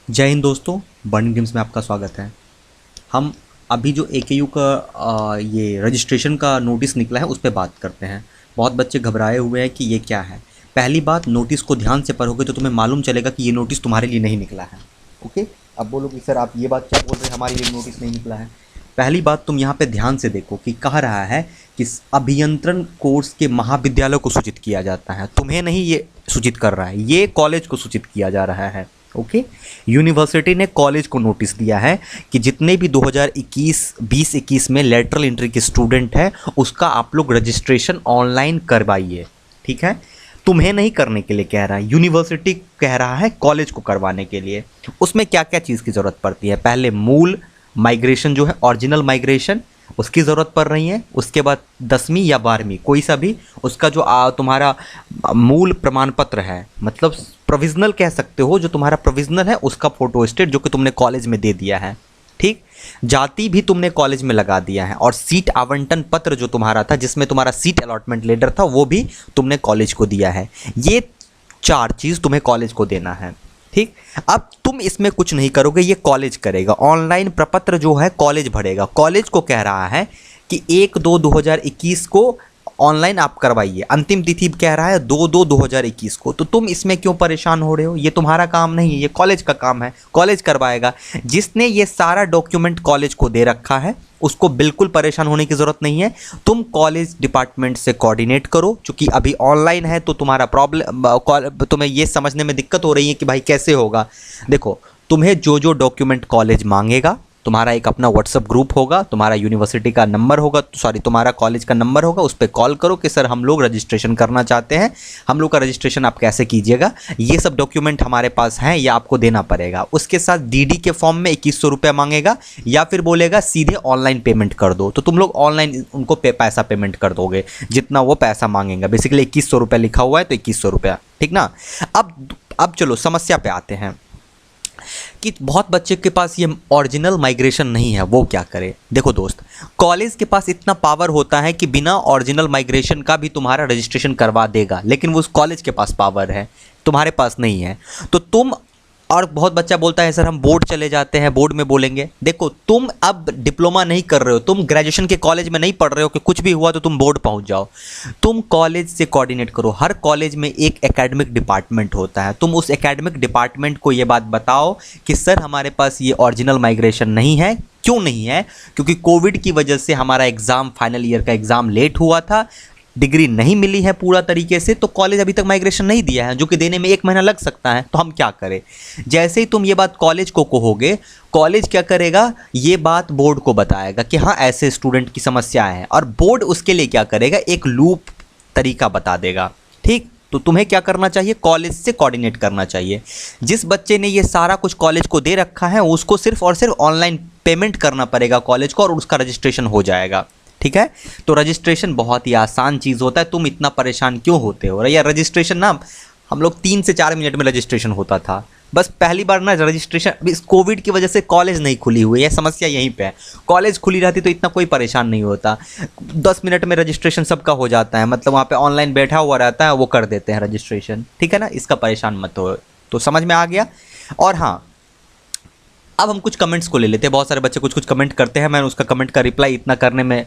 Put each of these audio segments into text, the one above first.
जय हिंद दोस्तों, burning dreams में आपका स्वागत है। हम अभी जो एकेयू का ये रजिस्ट्रेशन का नोटिस निकला है उस पे बात करते हैं। बहुत बच्चे घबराए हुए हैं कि ये क्या है। पहली बात, नोटिस को ध्यान से पढ़ोगे तो तुम्हें मालूम चलेगा कि ये नोटिस तुम्हारे लिए नहीं निकला है। ओके, अब बोलो कि सर आप ये बात क्या बोल रहे हैं, हमारे लिए नोटिस नहीं निकला है। पहली बात, तुम यहाँ पे ध्यान से देखो कि कह रहा है कि अभियंत्रण कोर्स के महाविद्यालय को सूचित किया जाता है। तुम्हें नहीं ये सूचित कर रहा है, ये कॉलेज को सूचित किया जा रहा है। ओके, यूनिवर्सिटी ने कॉलेज को नोटिस दिया है कि जितने भी 2021 में लेटरल एंट्री के स्टूडेंट हैं उसका आप लोग रजिस्ट्रेशन ऑनलाइन करवाइए। ठीक है, तुम्हें नहीं करने के लिए कह रहा है, यूनिवर्सिटी कह रहा है कॉलेज को करवाने के लिए। उसमें क्या क्या चीज़ की ज़रूरत पड़ती है? पहले मूल माइग्रेशन जो है, ओरिजिनल माइग्रेशन, उसकी ज़रूरत पड़ रही है। उसके बाद 10वीं या 12वीं कोई सा भी उसका जो तुम्हारा मूल प्रमाण पत्र है, मतलब प्रोविज़नल कह सकते हो, जो तुम्हारा प्रोविज़नल है उसका फ़ोटो स्टेट जो कि तुमने कॉलेज में दे दिया है। ठीक, जाति भी तुमने कॉलेज में लगा दिया है, और सीट आवंटन पत्र जो तुम्हारा था जिसमें तुम्हारा सीट अलॉटमेंट लेटर था वो भी तुमने कॉलेज को दिया है। ये 4 चीज़ तुम्हें कॉलेज को देना है। ठीक, अब तुम इसमें कुछ नहीं करोगे, ये कॉलेज करेगा। ऑनलाइन प्रपत्र जो है कॉलेज भरेगा। कॉलेज को कह रहा है कि 1/2/2021 को ऑनलाइन आप करवाइए। अंतिम तिथि कह रहा है 2/2/2021 को। तो तुम इसमें क्यों परेशान हो रहे हो? ये तुम्हारा काम नहीं है, ये कॉलेज का काम है, कॉलेज करवाएगा। जिसने ये सारा डॉक्यूमेंट कॉलेज को दे रखा है उसको बिल्कुल परेशान होने की ज़रूरत नहीं है। तुम कॉलेज डिपार्टमेंट से कोऑर्डिनेट करो, क्योंकि अभी ऑनलाइन है तो तुम्हारा प्रॉब्लम, तुम्हें ये समझने में दिक्कत हो रही है कि भाई कैसे होगा। देखो, तुम्हें जो जो डॉक्यूमेंट कॉलेज मांगेगा, तुम्हारा एक अपना व्हाट्सअप ग्रुप होगा, तुम्हारा यूनिवर्सिटी का नंबर होगा, सॉरी तुम्हारा कॉलेज का नंबर होगा, उस पर कॉल करो कि सर हम लोग रजिस्ट्रेशन करना चाहते हैं, हम लोग का रजिस्ट्रेशन आप कैसे कीजिएगा, ये सब डॉक्यूमेंट हमारे पास हैं, ये आपको देना पड़ेगा। उसके साथ डीडी के फॉर्म में 2100 रुपये मांगेगा, या फिर बोलेगा सीधे ऑनलाइन पेमेंट कर दो, तो तुम लोग ऑनलाइन उनको पैसा पेमेंट कर दोगे जितना वो पैसा मांगेगा। बेसिकली 2100 रुपये लिखा हुआ है तो 2100 रुपया। ठीक ना। अब चलो समस्या पे आते हैं कि बहुत बच्चे के पास ये ओरिजिनल माइग्रेशन नहीं है, वो क्या करे। देखो दोस्त, कॉलेज के पास इतना पावर होता है कि बिना ओरिजिनल माइग्रेशन का भी तुम्हारा रजिस्ट्रेशन करवा देगा, लेकिन वो उस कॉलेज के पास पावर है, तुम्हारे पास नहीं है। तो तुम, और बहुत बच्चा बोलता है सर हम बोर्ड चले जाते हैं, बोर्ड में बोलेंगे। देखो, तुम अब डिप्लोमा नहीं कर रहे हो, तुम ग्रेजुएशन के कॉलेज में नहीं पढ़ रहे हो कि कुछ भी हुआ तो तुम बोर्ड पहुंच जाओ। तुम कॉलेज से कोऑर्डिनेट करो। हर कॉलेज में एक एकेडमिक डिपार्टमेंट होता है, तुम उस एकेडमिक डिपार्टमेंट को ये बात बताओ कि सर हमारे पास ये ओरिजिनल माइग्रेशन नहीं है। क्यों नहीं है? क्योंकि कोविड की वजह से हमारा एग्ज़ाम, फाइनल ईयर का एग्ज़ाम लेट हुआ था, डिग्री नहीं मिली है पूरा तरीके से, तो कॉलेज अभी तक माइग्रेशन नहीं दिया है, जो कि देने में 1 महीना लग सकता है। तो हम क्या करें? जैसे ही तुम ये बात कॉलेज को कहोगे, कॉलेज क्या करेगा, ये बात बोर्ड को बताएगा कि हाँ ऐसे स्टूडेंट की समस्या है, और बोर्ड उसके लिए क्या करेगा, एक लूप तरीका बता देगा। ठीक, तो तुम्हें क्या करना चाहिए, कॉलेज से कोऑर्डिनेट करना चाहिए। जिस बच्चे ने ये सारा कुछ कॉलेज को दे रखा है उसको सिर्फ और सिर्फ ऑनलाइन पेमेंट करना पड़ेगा कॉलेज को, और उसका रजिस्ट्रेशन हो जाएगा। ठीक है, तो रजिस्ट्रेशन बहुत ही आसान चीज़ होता है, तुम इतना परेशान क्यों होते हो? यार रजिस्ट्रेशन ना, हम लोग 3 से 4 मिनट में रजिस्ट्रेशन होता था। बस पहली बार ना रजिस्ट्रेशन, इस कोविड की वजह से कॉलेज नहीं खुली हुई है, समस्या यहीं पे है। कॉलेज खुली रहती तो इतना कोई परेशान नहीं होता। 10 मिनट में रजिस्ट्रेशन सबका हो जाता है, मतलब वहाँ पे ऑनलाइन बैठा हुआ रहता है, वो कर देते हैं रजिस्ट्रेशन। ठीक है ना, इसका परेशान मत हो। तो समझ में आ गया। और हाँ, अब हम कुछ कमेंट्स को ले लेते हैं। बहुत सारे बच्चे कुछ कुछ कमेंट करते हैं, मैं उसका कमेंट का रिप्लाई इतना करने में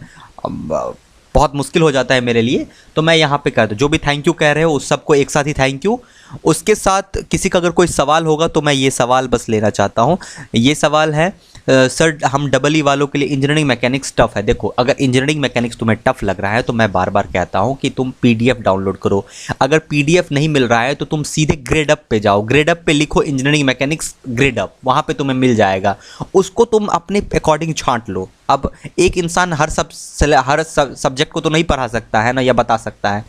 बहुत मुश्किल हो जाता है मेरे लिए, तो मैं यहाँ पे कर दूँ। जो भी थैंक यू कह रहे हो उस सबको एक साथ ही थैंक यू। उसके साथ किसी का अगर कोई सवाल होगा तो मैं ये सवाल बस लेना चाहता हूँ। ये सवाल है, सर हम डबल ई वालों के लिए इंजीनियरिंग मैकेनिक्स टफ़ है। देखो, अगर इंजीनियरिंग मैकेनिक्स तुम्हें टफ़ लग रहा है तो मैं बार बार कहता हूँ कि तुम पीडीएफ डाउनलोड करो। अगर पीडीएफ नहीं मिल रहा है तो तुम सीधे ग्रेडअप पे जाओ, ग्रेडअप पे लिखो इंजीनियरिंग मैकेनिक्स ग्रेडअप, वहाँ पे तुम्हें मिल जाएगा। उसको तुम अपने अकॉर्डिंग छांट लो। अब एक इंसान हर सब्जेक्ट को तो नहीं पढ़ा सकता है ना, या बता सकता है।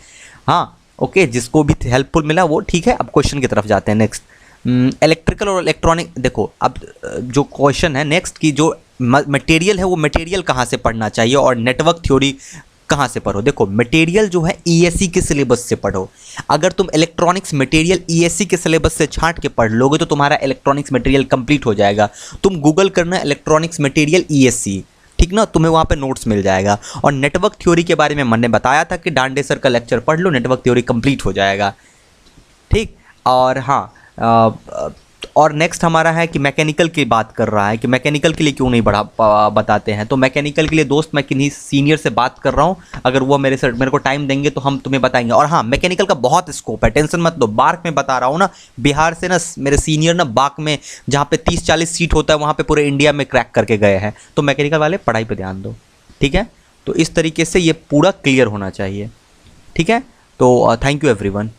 हाँ ओके, जिसको भी हेल्पफुल मिला वो ठीक है। अब क्वेश्चन की तरफ जाते हैं। नेक्स्ट, इलेक्ट्रिकल और इलेक्ट्रॉनिक। देखो, अब जो क्वेश्चन है नेक्स्ट की, जो मटेरियल है वो मटेरियल कहाँ से पढ़ना चाहिए और नेटवर्क थ्योरी कहाँ से पढ़ो। देखो, मटेरियल जो है ईएससी के सिलेबस से पढ़ो। अगर तुम इलेक्ट्रॉनिक्स मटेरियल ईएससी के सिलेबस से छांट के पढ़ लोगे तो तुम्हारा इलेक्ट्रॉनिक्स मटेरियल कंप्लीट हो जाएगा। तुम गूगल करना इलेक्ट्रॉनिक्स मटेरियल ईएससी, ठीक ना, तुम्हें वहाँ पे नोट्स मिल जाएगा। और नेटवर्क थ्योरी के बारे में मैंने बताया था कि डांडे सर का लेक्चर पढ़ लो, नेटवर्क थ्योरी कंप्लीट हो जाएगा। ठीक, और हाँ और नेक्स्ट हमारा है कि मैकेनिकल की बात कर रहा है कि मैकेनिकल के लिए क्यों नहीं बताते हैं। तो मैकेनिकल के लिए दोस्त मैं किन्हीं सीनियर से बात कर रहा हूँ, अगर वो मेरे को टाइम देंगे तो हम तुम्हें बताएंगे। और हाँ, मैकेनिकल का बहुत स्कोप है, टेंशन मत लो। बार्क में बता रहा हूँ ना, बिहार से ना मेरे सीनियर ना बार्क में जहाँ पे 30-40 सीट होता है वहाँ पे पूरे इंडिया में क्रैक करके गए हैं। तो मैकेनिकल वाले पढ़ाई पर ध्यान दो, ठीक है। तो इस तरीके से ये पूरा क्लियर होना चाहिए, ठीक है। तो थैंक यू एवरीवन।